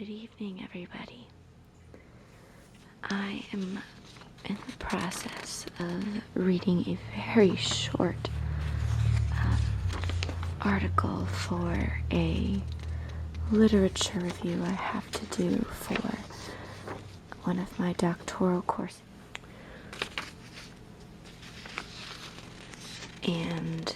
Good evening, everybody. I am in the process of reading a very short article for a literature review I have to do for one of my doctoral courses. And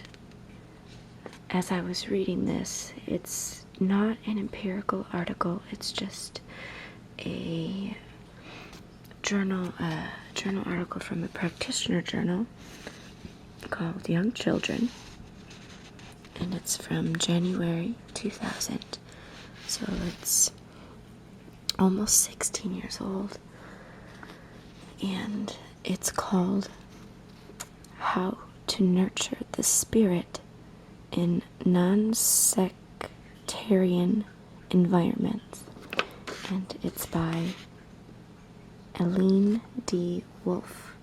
as I was reading this, it's not an empirical article, it's just a journal article from a practitioner journal called Young Children, and it's from January 2000, so it's almost 16 years old, and it's called How to Nurture the Spirit in Non-Sectarian Environments, and it's by Eileen D. Wolf.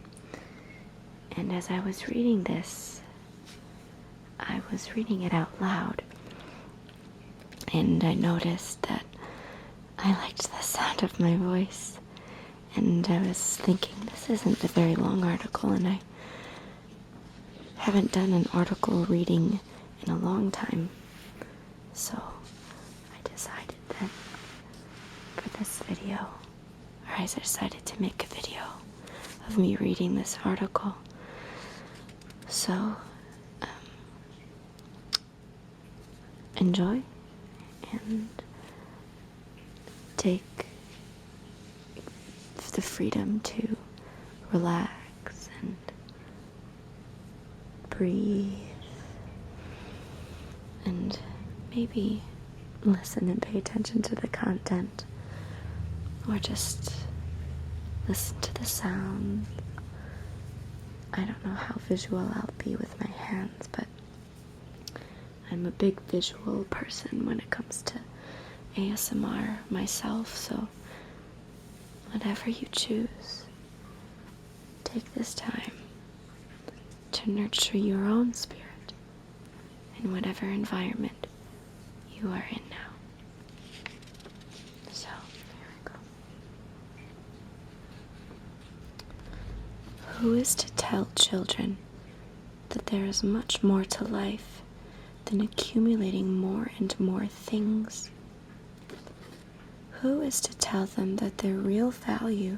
And as I was reading this, I was reading it out loud, and I noticed that I liked the sound of my voice, and I was thinking, this isn't a very long article, and I haven't done an article reading in a long time, so I decided that for this video, or I decided to make a video of me reading this article. So enjoy and take the freedom to relax and breathe and maybe listen and pay attention to the content, or just listen to the sound. I don't know how visual I'll be with my hands, but I'm a big visual person when it comes to ASMR myself, so whatever you choose, take this time to nurture your own spirit in whatever environment you are in now. So, here we go. Who is to tell children that there is much more to life than accumulating more and more things? Who is to tell them that their real value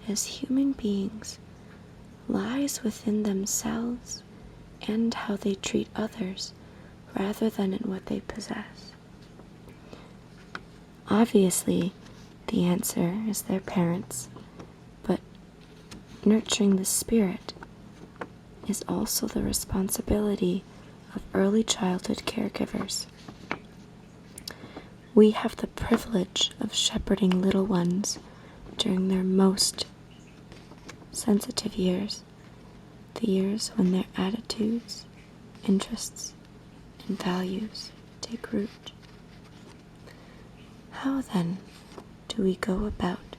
as human beings lies within themselves and how they treat others rather than in what they possess? Obviously, the answer is their parents, but nurturing the spirit is also the responsibility of early childhood caregivers. We have the privilege of shepherding little ones during their most sensitive years, the years when their attitudes, interests, and values take root. How then do we go about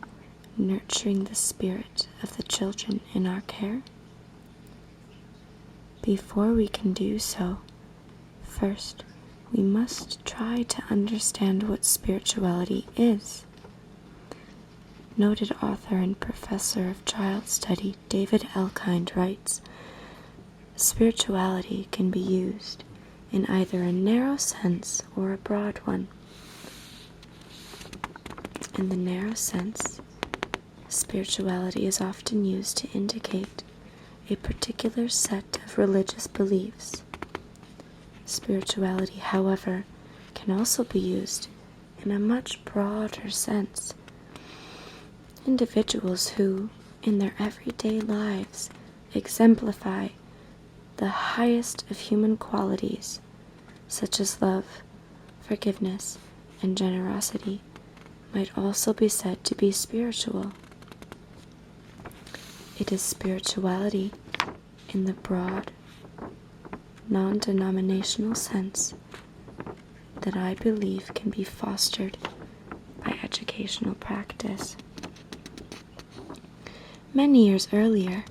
nurturing the spirit of the children in our care? Before we can do so, first we must try to understand what spirituality is. Noted author and professor of child study David Elkind writes, spirituality can be used in either a narrow sense or a broad one. In the narrow sense, spirituality is often used to indicate a particular set of religious beliefs. Spirituality, however, can also be used in a much broader sense. Individuals who, in their everyday lives, exemplify the highest of human qualities, such as love, forgiveness, and generosity, might also be said to be spiritual. It is spirituality in the broad, non-denominational sense that I believe can be fostered by educational practice. Many years earlier,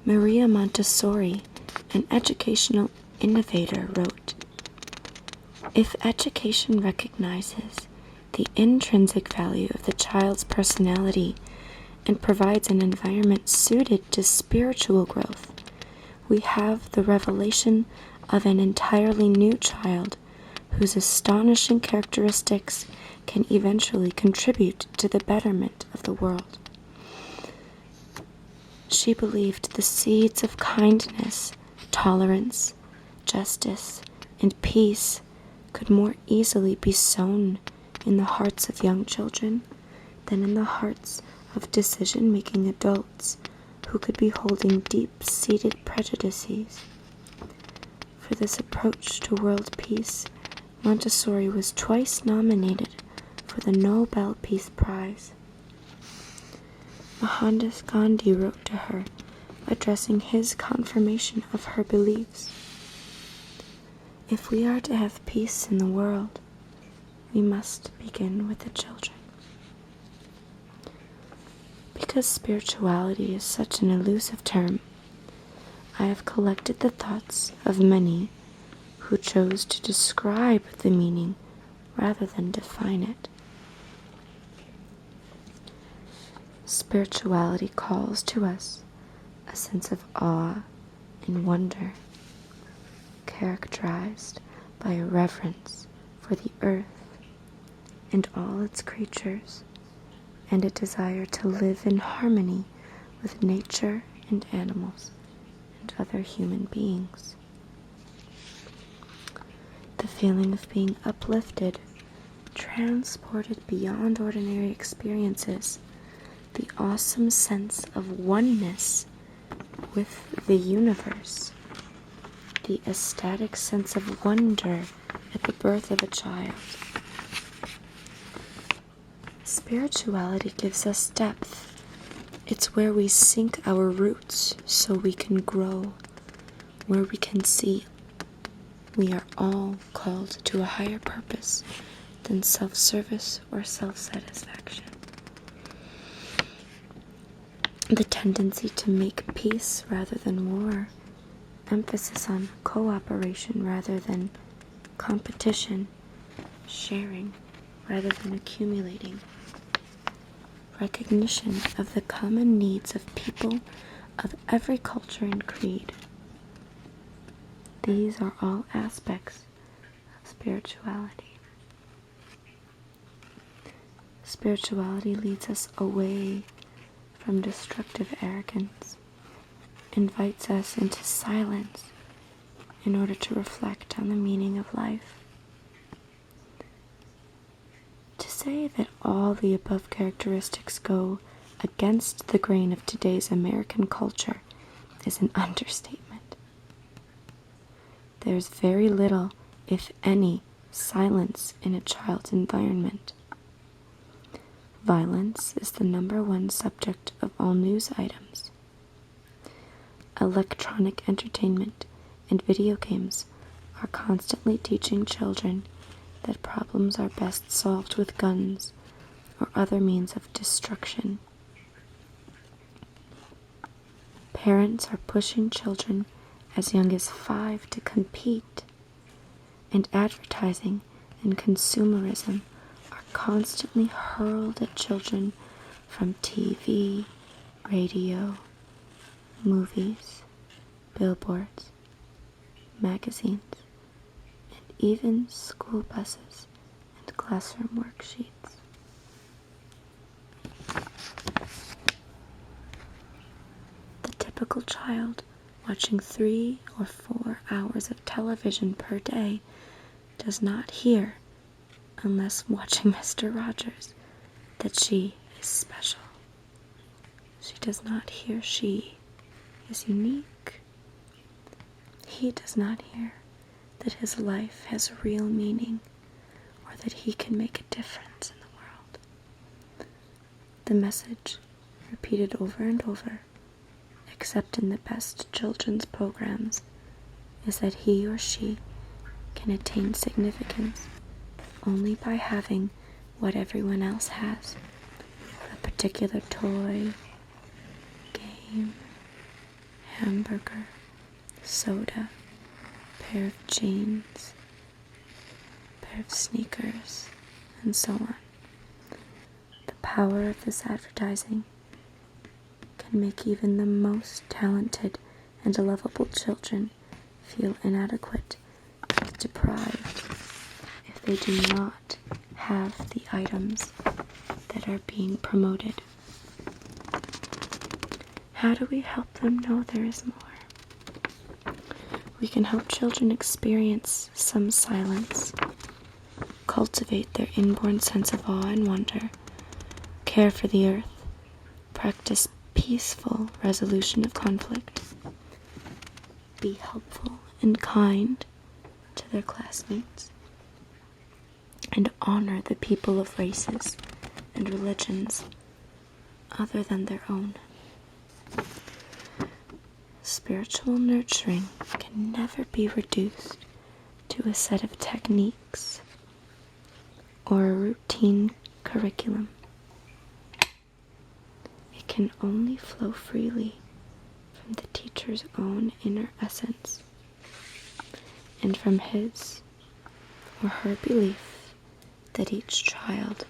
Maria Montessori, an educational innovator, wrote, "If education recognizes the intrinsic value of the child's personality and provides an environment suited to spiritual growth, we have the revelation of an entirely new child whose astonishing characteristics can eventually contribute to the betterment of the world. She believed the seeds of kindness, tolerance, justice, and peace could more easily be sown in the hearts of young children than in the hearts of decision-making adults who could be holding deep-seated prejudices. For this approach to world peace, Montessori was twice nominated for the Nobel Peace Prize. Mohandas Gandhi wrote to her, addressing his confirmation of her beliefs. If we are to have peace in the world, we must begin with the children. Because spirituality is such an elusive term, I have collected the thoughts of many who chose to describe the meaning rather than define it. Spirituality calls to us a sense of awe and wonder, characterized by a reverence for the earth and all its creatures, and a desire to live in harmony with nature and animals and other human beings. The feeling of being uplifted, transported beyond ordinary experiences, the awesome sense of oneness with the universe, the ecstatic sense of wonder at the birth of a child. Spirituality gives us depth. It's where we sink our roots so we can grow, where we can see we are all called to a higher purpose than self-service or self-satisfaction. The tendency to make peace rather than war, emphasis on cooperation rather than competition, sharing rather than accumulating, recognition of the common needs of people of every culture and creed. These are all aspects of spirituality. Spirituality leads us away from destructive arrogance, invites us into silence in order to reflect on the meaning of life. To say that all the above characteristics go against the grain of today's American culture is an understatement. There's very little, if any, silence in a child's environment. Violence is the #1 subject of all news items. Electronic entertainment and video games are constantly teaching children that problems are best solved with guns or other means of destruction. Parents are pushing children as young as 5 to compete, and advertising and consumerism are constantly hurled at children from TV, radio, movies, billboards, magazines, and even school buses and classroom worksheets. The typical child watching 3 or 4 hours of television per day does not hear, unless watching Mr. Rogers, that she is special. She does not hear she is unique. He does not hear that his life has real meaning, or that he can make a difference in the world. The message, repeated over and over, except in the best children's programs, is that he or she can attain significance only by having what everyone else has: a particular toy, game, hamburger, soda, pair of jeans, pair of sneakers, and so on. power of this advertising can make even the most talented and lovable children feel inadequate and deprived if they do not have the items that are being promoted. How do we help them know there is more? We can help children experience some silence, cultivate their inborn sense of awe and wonder, care for the earth, practice peaceful resolution of conflict, be helpful and kind to their classmates, and honor the people of races and religions other than their own. Spiritual nurturing can never be reduced to a set of techniques or a routine curriculum. It can only flow freely from the teacher's own inner essence and from his or her belief that each child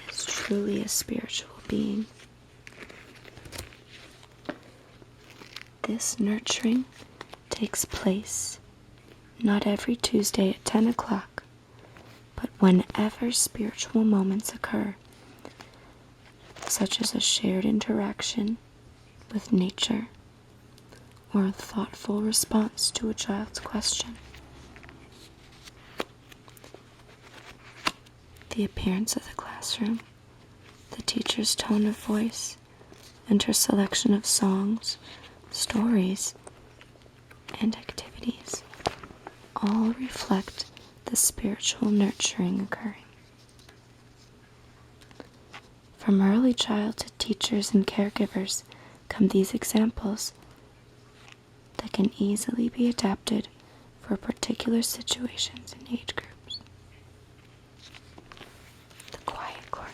is truly a spiritual being. This nurturing takes place not every Tuesday at 10 o'clock, but whenever spiritual moments occur, such as a shared interaction with nature or a thoughtful response to a child's question. The appearance of the classroom, the teacher's tone of voice, and her selection of songs, stories, and activities all reflect the spiritual nurturing occurring. From early childhood teachers and caregivers come these examples that can easily be adapted for particular situations and age groups. The quiet corner.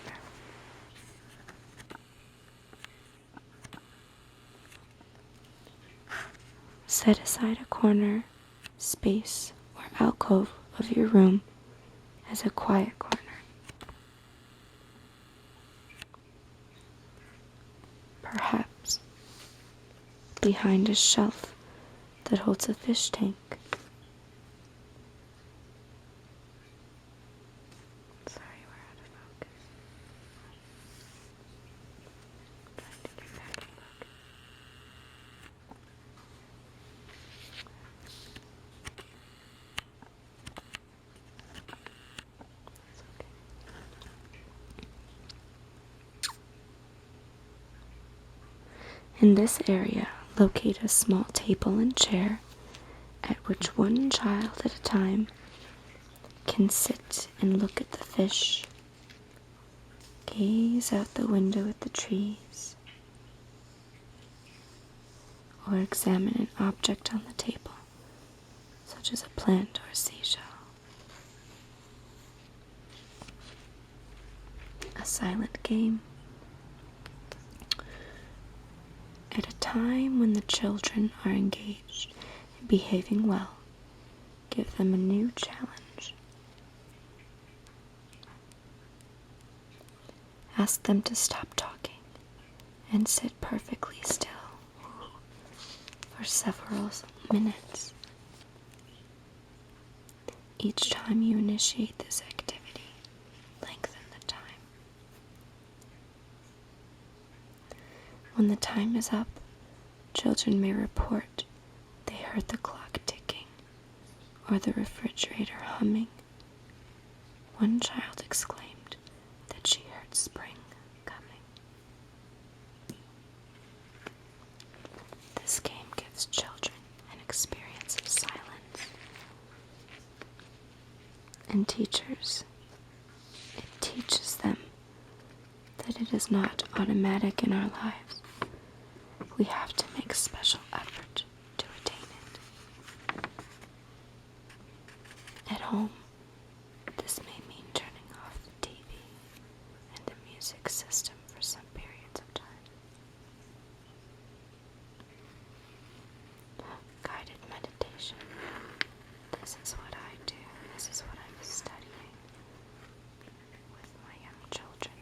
Set aside a corner, space, or alcove of your room as a quiet corner. Perhaps behind a shelf that holds a fish tank. Sorry, we're out of focus. Trying to get back in focus. In this area, locate a small table and chair at which one child at a time can sit and look at the fish, gaze out the window at the trees, or examine an object on the table, such as a plant or a seashell. A silent game. At a time when the children are engaged and behaving well, give them a new challenge. Ask them to stop talking and sit perfectly still for several minutes. Each time you initiate this activity, lengthen the time. When the time is up, children may report they heard the clock ticking or the refrigerator humming. One child exclaimed that she heard spring coming. This game gives children an experience of silence. And teachers, it teaches them that it is not automatic in our lives. We have to make special effort to attain it. At home, this may mean turning off the TV and the music system for some periods of time. Guided meditation. This is what I do. This is what I'm studying with my young children.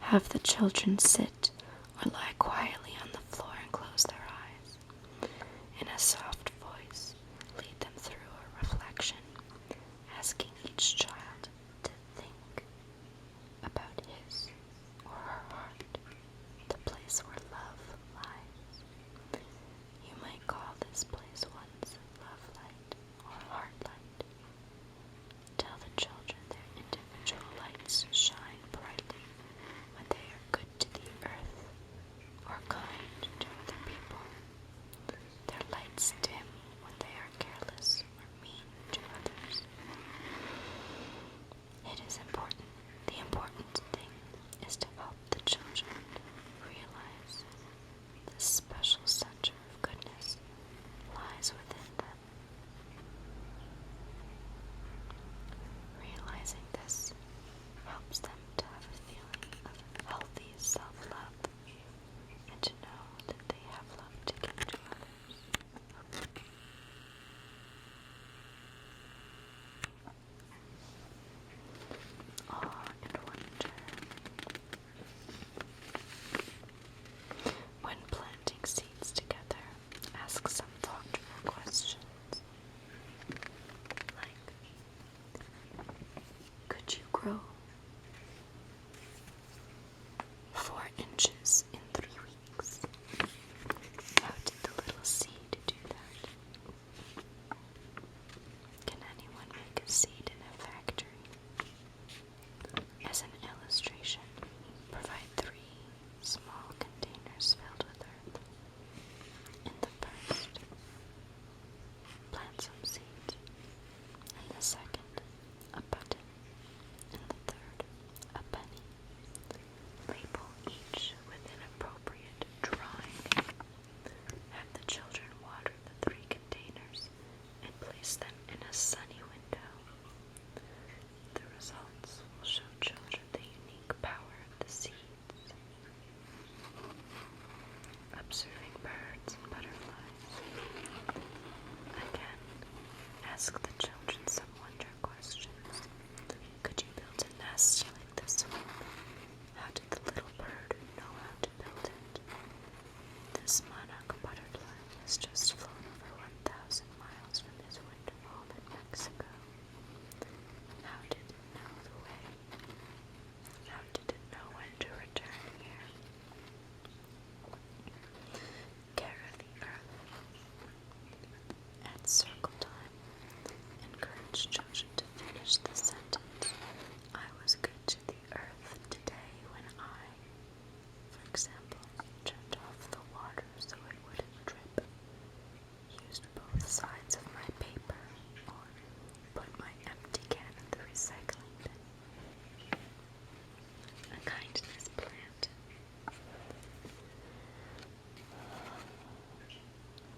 Have the children sit or lie quietly on the floor and close their eyes. In a soft voice, lead them through a reflection, asking each child to think about his or her heart, the place where love lies. You might call this place once love light or heart light. Tell the children their individual lights shine brightly when they are good to the earth or kind to other people. Their lights dim when they are careless or mean to others. It is important. The important thing is to help the children realize the special center of goodness lies within them. Realizing this helps them to have a feeling of healthy self-love and to know that they have love to give to others. Awe and wonder. When planting seeds together, ask some thoughtful questions. Like, could you grow 4 inches in 3 weeks? How did the little seed do that? Can anyone make a seed in a factory? As an illustration, provide 3 small containers filled with earth. In the first, plant some seeds. In the second, a button. In the third, a penny. Label each with an appropriate drawing. Have the children water the 3 containers and place them in a sunny window. The results will show children the unique power of the seeds. Observing birds and butterflies. Again, ask the children some wonder questions. Could you build a nest like this one? How did the little bird know how to build it? This monarch butterfly has just flown over 1,000 miles from his winter home in Mexico. How did it know the way? How did it know when to return here? Care of the earth. At circle time, encourage children to finish the sentence. I was good to the earth today when I, for example, turned off the water so it wouldn't drip, used both sides of my paper, or put my empty can in the recycling bin. A kindness plant.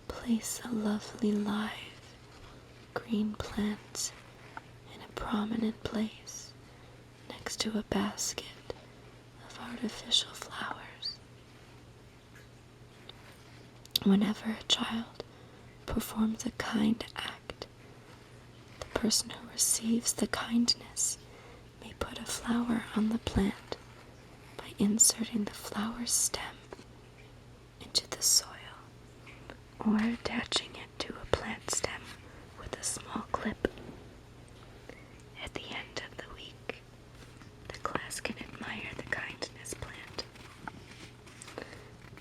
Place a lovely live green plant in a prominent place next to a basket of artificial flowers. Whenever a child performs a kind act, the person who receives the kindness may put a flower on the plant by inserting the flower stem into the soil or attaching it to a plant stem with a small clip. At the end of the week, the class can admire the kindness plant.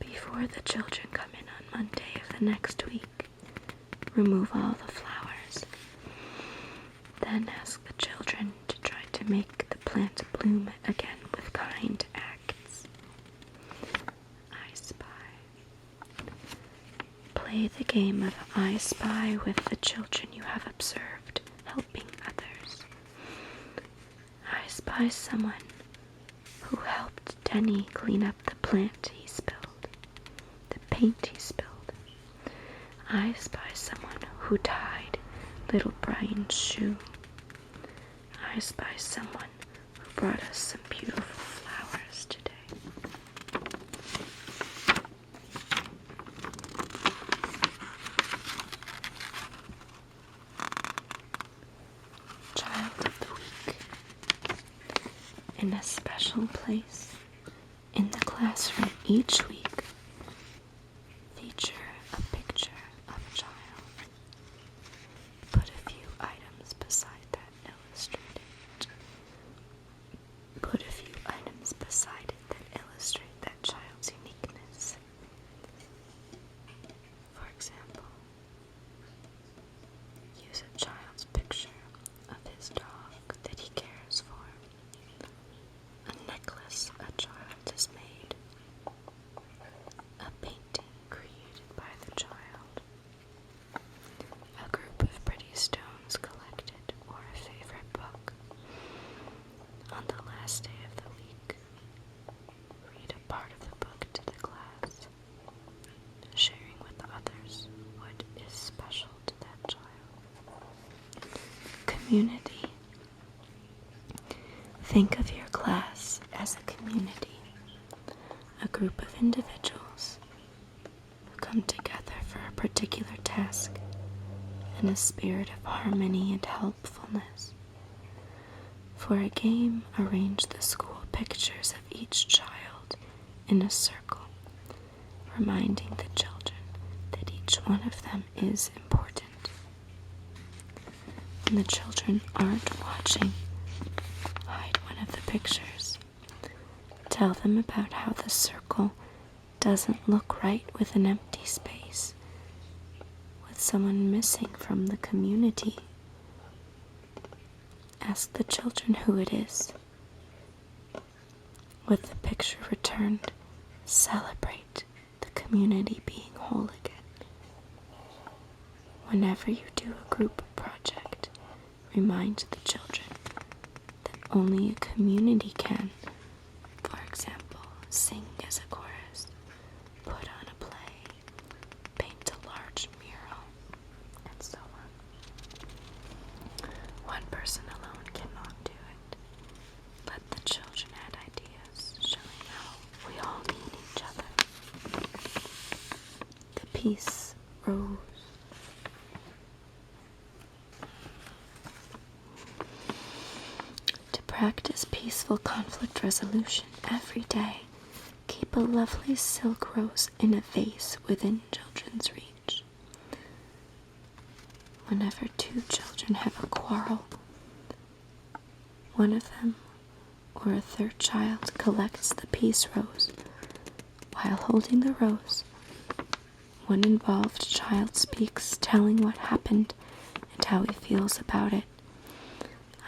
Before the children come in on Monday of the next week, remove all the flowers. Then ask the children to try to make the plant bloom again with kind acts. I spy. Play the game of I spy with the children you have observed helping others. I spy someone who helped Denny clean up the plant he spilled, the paint he spilled. I spy someone who tied little Brian's shoe. I spy someone who brought us some beautiful flowers today. Child of the Week. In a special place classroom each week feature a picture of a child. Put a few items beside that illustrate that child's uniqueness. For example, use a child's picture of his dog that he cares for, a necklace a child has made, a painting created by the child, a group of pretty stones collected, or a favorite book. On the last day of the week, read a part of the book to the class, sharing with others what is special to that child. Community. Think of your class as a community, a group of individuals who come together for a particular task in a spirit of harmony and helpfulness. For a game, arrange the school pictures of each child in a circle, reminding the children that each one of them is important. When the children aren't watching, hide one of the pictures. Tell them about how the circle doesn't look right with an empty space, with someone missing from the community. Ask the children who it is. With the picture returned, celebrate the community being whole again. Whenever you do a group project, remind the children that only a community can, for example, sing as a chorus, put on a play, paint a large mural, and so on. One person alone cannot do it. Let the children add ideas, showing how we all need each other. The peace rose. To practice peaceful conflict resolution every day, keep a lovely silk rose in a vase within children's reach. Whenever two children have a quarrel, one of them or a third child collects the peace rose. While holding the rose, one involved child speaks, telling what happened and how he feels about it.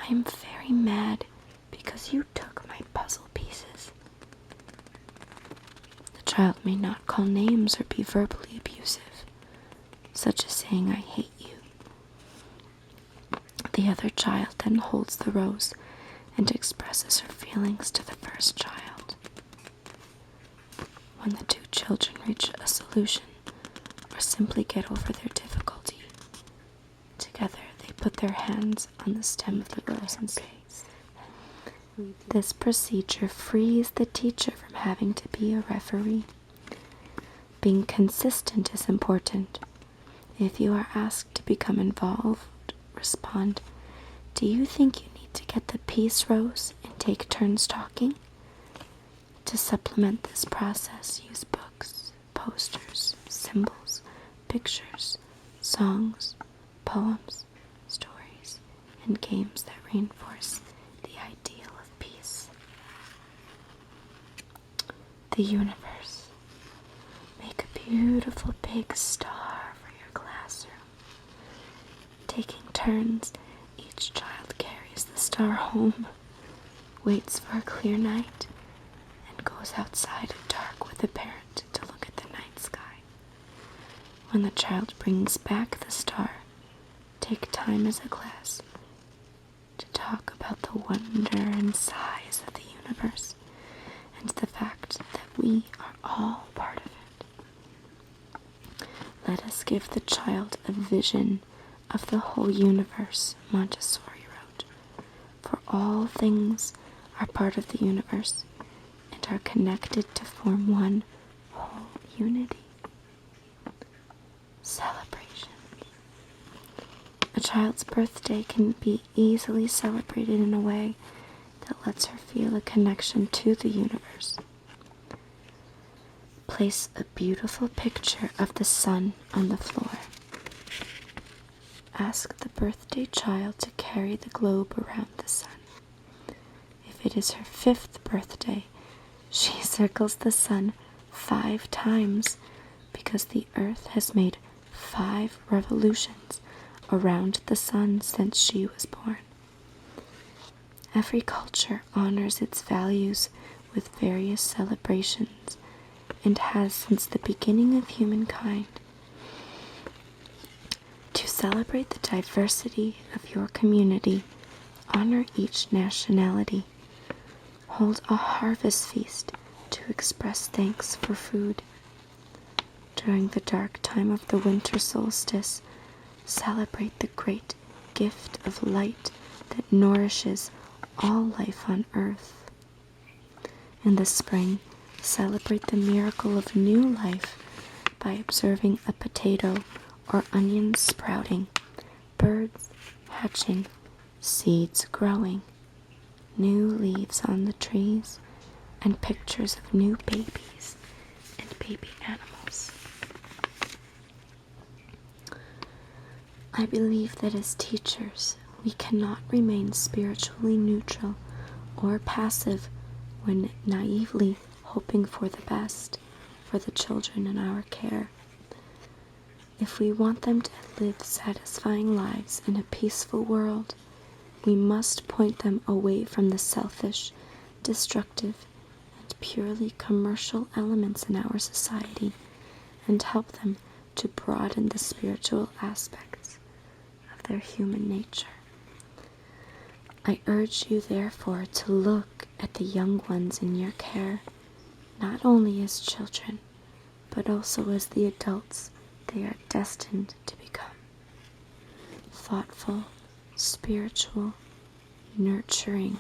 I am very mad because you took my puzzle pieces. The child may not call names or be verbally abusive, such as saying, I hate you. The other child then holds the rose and expresses her feelings to the first child. When the two children reach a solution or simply get over their difficulty, together they put their hands on the stem of the rose and say, this procedure frees the teacher from having to be a referee. Being consistent is important. If you are asked to become involved, respond, do you think you need to get the peace rose and take turns talking? To supplement this process, use books, posters, symbols, pictures, songs, poems, stories, and games that reinforce the ideal of peace. The universe. Make a beautiful big star for your classroom. Taking turns, each child carries the star home, waits for a clear night, and goes outside at dark with a parent to look at the night sky. When the child brings back the star, take time as a class to talk about the wonder and size of the universe and the fact that we are all part of it. Let us give the child a vision of the whole universe, Montessori wrote, for all things are part of the universe and are connected to form one whole unity. Celebration. A child's birthday can be easily celebrated in a way that lets her feel a connection to the universe. Place a beautiful picture of the sun on the floor. Ask the birthday child to carry the globe around the sun. If it is her 5th birthday, she circles the sun 5 times because the earth has made 5 revolutions around the sun since she was born. Every culture honors its values with various celebrations and has since the beginning of humankind. To celebrate the diversity of your community, honor each nationality. Hold a harvest feast to express thanks for food. During the dark time of the winter solstice, celebrate the great gift of light that nourishes all life on earth. In the spring, celebrate the miracle of new life by observing a potato or onion sprouting, birds hatching, seeds growing, new leaves on the trees, and pictures of new babies and baby animals. I believe that as teachers, we cannot remain spiritually neutral or passive when naively hoping for the best for the children in our care. If we want them to live satisfying lives in a peaceful world, we must point them away from the selfish, destructive, and purely commercial elements in our society and help them to broaden the spiritual aspects of their human nature. I urge you, therefore, to look at the young ones in your care, not only as children, but also as the adults they are destined to become. Thoughtful, spiritual, nurturing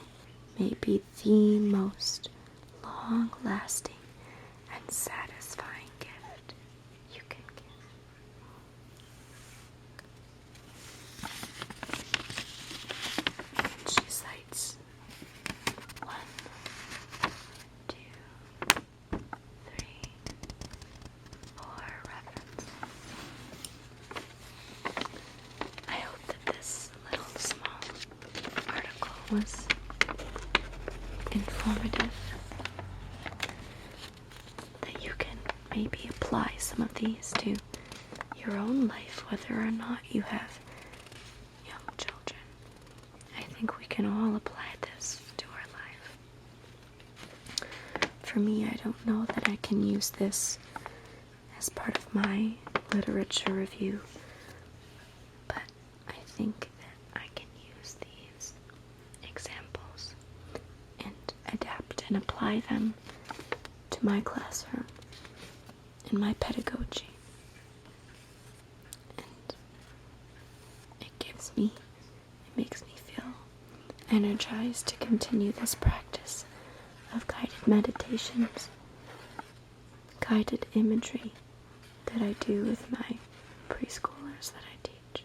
may be the most long-lasting and satisfying gift you can give. She cites 1, 2, 3, 4 references. I hope that this little small article was informative, that you can maybe apply some of these to your own life, whether or not you have young children. I think we can all apply this to our life. For me, I don't know that I can use this as part of my literature review, but I think that I can use these examples and adapt and apply them to my classroom and my pedagogy. And it makes me feel energized to continue this practice of guided meditations, guided imagery that I do with my preschoolers that I teach.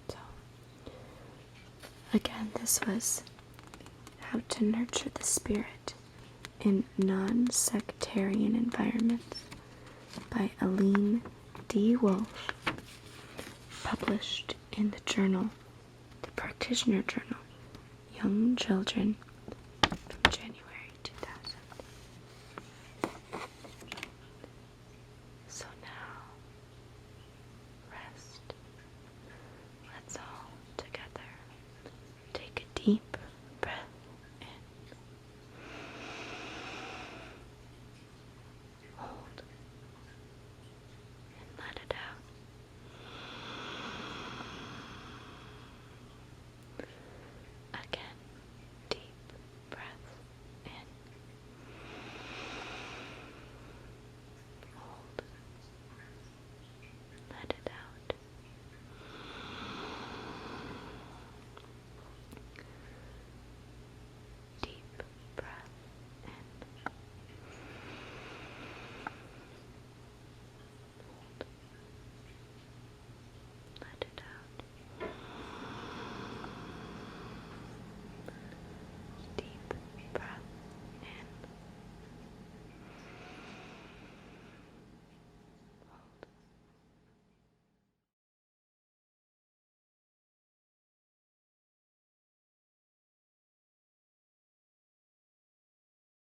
So, again, this was How to Nurture the Spirit in Non-Sectarian Environments by Aline D. Wolf, published in the Practitioner Journal, Young Children